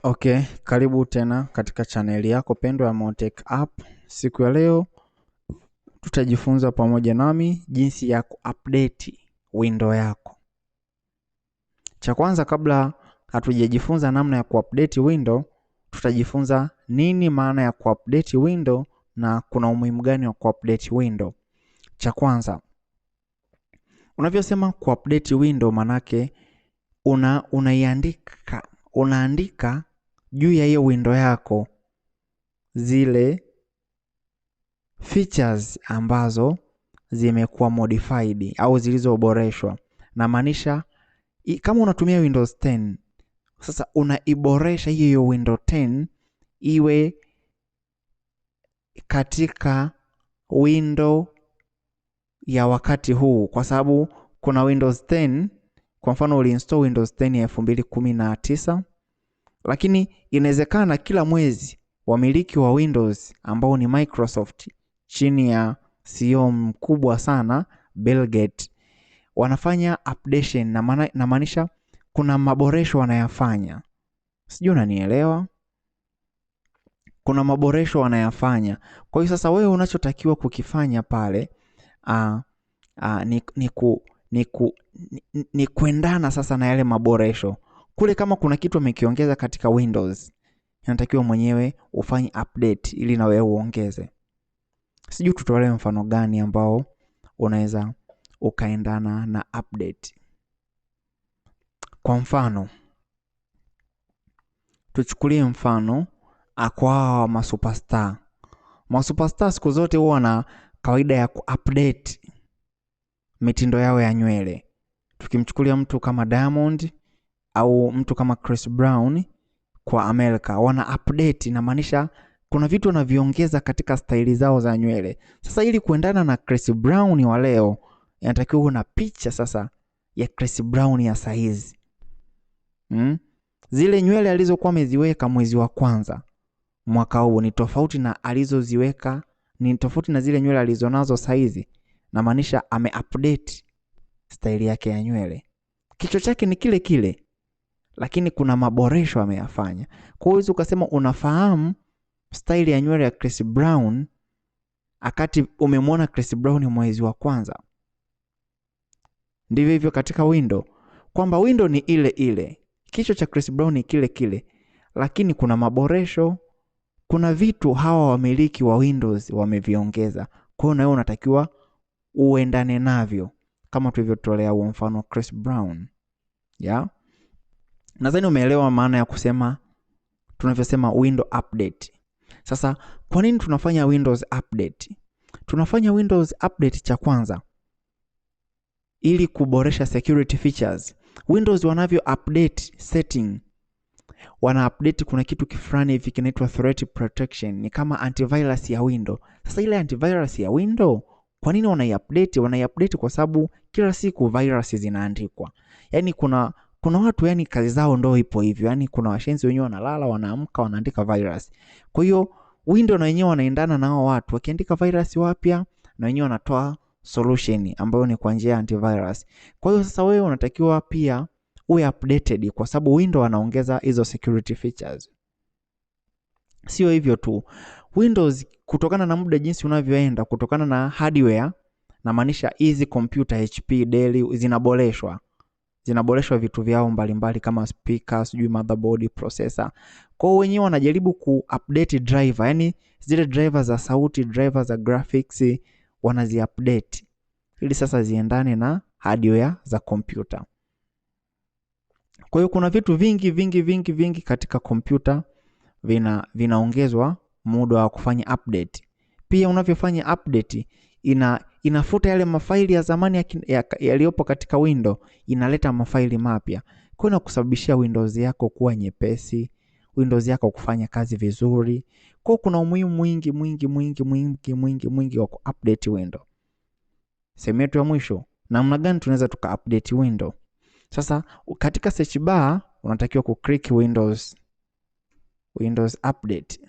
Okay, karibu tena katika chaneli yako pendwa ya Motech App. Siku ya leo tutajifunza pamoja nami jinsi ya kuupdate window yako. Cha kwanza, kabla hatujajifunza namna ya kuupdate window, tutajifunza nini maana ya kuupdate window na kuna umuhimu gani wa kuupdate window. Cha kwanza, unavyosema kuupdate window manake unaandika juu ya hiyo window yako zile features ambazo zimekuwa modified au zilizoboreshwa. Na maanisha kama unatumia Windows 10, sasa unaiboresha hiyo Windows 10 iwe katika window ya wakati huu, kwa sababu kuna Windows 10, kwa mfano uliinstall Windows 10 ya 2019, lakini inawezekana kila mwezi wamiliki wa Windows ambao ni Microsoft chini ya CEO mkubwa sana Bill Gates wanafanya updation, na maanisha kuna maboresho wanayafanya. Sijui unanielewa? Kuna maboresho wanayafanya. Kwa hiyo sasa wewe unachotakiwa kukifanya pale ni kuendana sasa na yale maboresho. Kule kama kuna kitu amekiongeza katika Windows, inatakiwa mwenyewe ufanye update ili na wewe uongeze. Sijui tutolee mfano gani ambao unaweza ukaendana na update. Kwa mfano, tuchukulie mfano kwa masuperstar. Masuperstar siku zote huwa na kawaida ya kuupdate mitindo yao ya nywele. Tukimchukulia mtu kama Diamond au mtu kama Chris Brown kwa Amerika, wana update, na maanisha kuna vitu wanaviongeza katika staili zao za nywele. Sasa ili kuendana na Chris Brown wa leo, inatakiwa uwe na picha sasa ya Chris Brown ya saizi. Zile nywele alizokuwa ameziweka mwezi wa kwanza mwaka huu ni tofauti na alizoziweka, ni tofauti na zile nywele alizonazo saizi. Na maanisha ameupdate staili yake ya nywele. Kichwa chake ni kile kile, lakini kuna maboresho ameyafanya. Kwa hiyo ukasema unafahamu staili ya nywele ya Chris Brown akati umemwona Chris Brown mwezi wa kwanza. Ndivyo hivyo katika window, kwamba window ni ile ile, kichwa cha Chris Brown ni kile kile, lakini kuna maboresho, kuna vitu hawa wamiliki wa Windows wameviongeza. Kwa hiyo na wewe unatakiwa uendane navyo, kama tulivyotolea huo mfano Chris Brown. Nadhani umeelewa maana ya kusema tunavyosema window update. Sasa kwa nini tunafanya Windows update? Tunafanya Windows update, cha kwanza, ili kuboresha security features. Windows wanavyo update setting, wana update kuna kitu kifrani hivi kinaitwa threat protection, ni kama antivirus ya Windows. Sasa ile antivirus ya Windows, kwa nini wanaiupdate? Wanaiupdate kwa sababu kila siku virus zinaandikwa. Yaani kuna watu yani kazi zao ndio ipo hivyo. Yaani kuna washenzi wenyewe wanalala, wanaamka, wanaandika virus. Kwa hiyo Windows na wenyewe wanaendana na hao watu. Wakiandika virus wapya, na wenyewe wanatoa solution ambayo ni kwa njia ya antivirus. Kwa hiyo sasa wewe unatakiwa pia uwe updated, kwa sababu Windows wanaongeza hizo security features. Sio hivyo tu, Windows kutokana na muda jinsi unavyoenda, kutokana na hardware, na maanisha hizi kompyuta HP, Dell zinaboreshwa vitu vyao mbalimbali kama speaker, sijui motherboard, processor. Kwa hiyo wenyewe wanajaribu kuupdate driver, yani zile driver za sauti, driver za graphics wanaziupdate ili sasa ziendane na hardware za kompyuta. Kwa hiyo kuna vitu vingi katika kompyuta vinaongezwa muda wa kufanya update. Pia unavyofanya update inafuta yale mafaili ya zamani yaliyopo katika Windows, inaleta mafaili mapya. Kwa hiyo kusababishia Windows yako kuwa nyepesi, Windows yako kufanya kazi vizuri. Kwa hiyo kuna umuhimu mwingi wa kuupdate Windows. Sehemu yetu ya mwisho, namna gani tunaweza tuka-update Windows? Sasa katika search bar unatakiwa kuclick Windows update,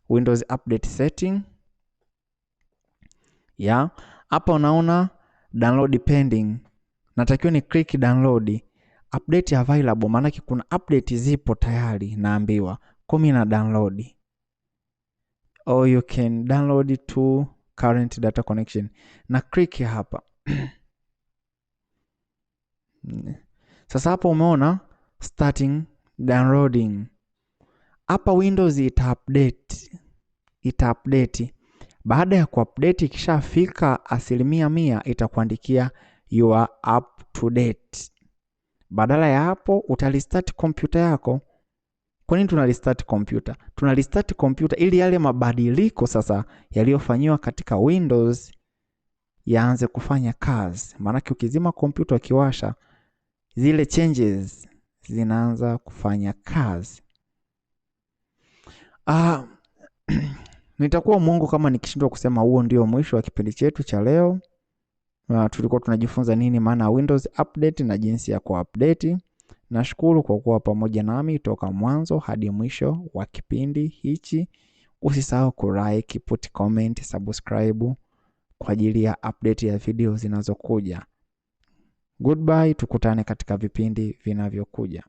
Windows update setting. Hapa unaona download pending, natakiwa ni click download. update available, maana kuna update zipo tayari naambiwa. Kwa mimi na download. Or you can download to current data connection. Na click hapa. Sasa hapa umeona starting downloading. Hapa Windows ita-update. Baada ya ku-update ikishafika 100% itakuandikia you are up to date. Badala ya hapo utalistart kompyuta yako. Kwa nini tunalistart kompyuta? Tunalistart kompyuta ili yale mabadiliko sasa yaliyofanyiwa katika Windows yaanze kufanya kazi. Maana ukizima kompyuta ukiwasha, zile changes zinaanza kufanya kazi. Nitakuwa mwongo kama nikishindwa kusema huo ndio mwisho wa kipindi chetu cha leo. Tulikuwa tunajifunza nini maana Windows update na jinsi ya ku-update. Nashukuru kwa kuwa pamoja nami toka mwanzo hadi mwisho wa kipindi hichi. Usisahau ku-like, put comment, subscribe kwa ajili ya update ya video zinazokuja. Goodbye, tukutane katika vipindi vinavyokuja.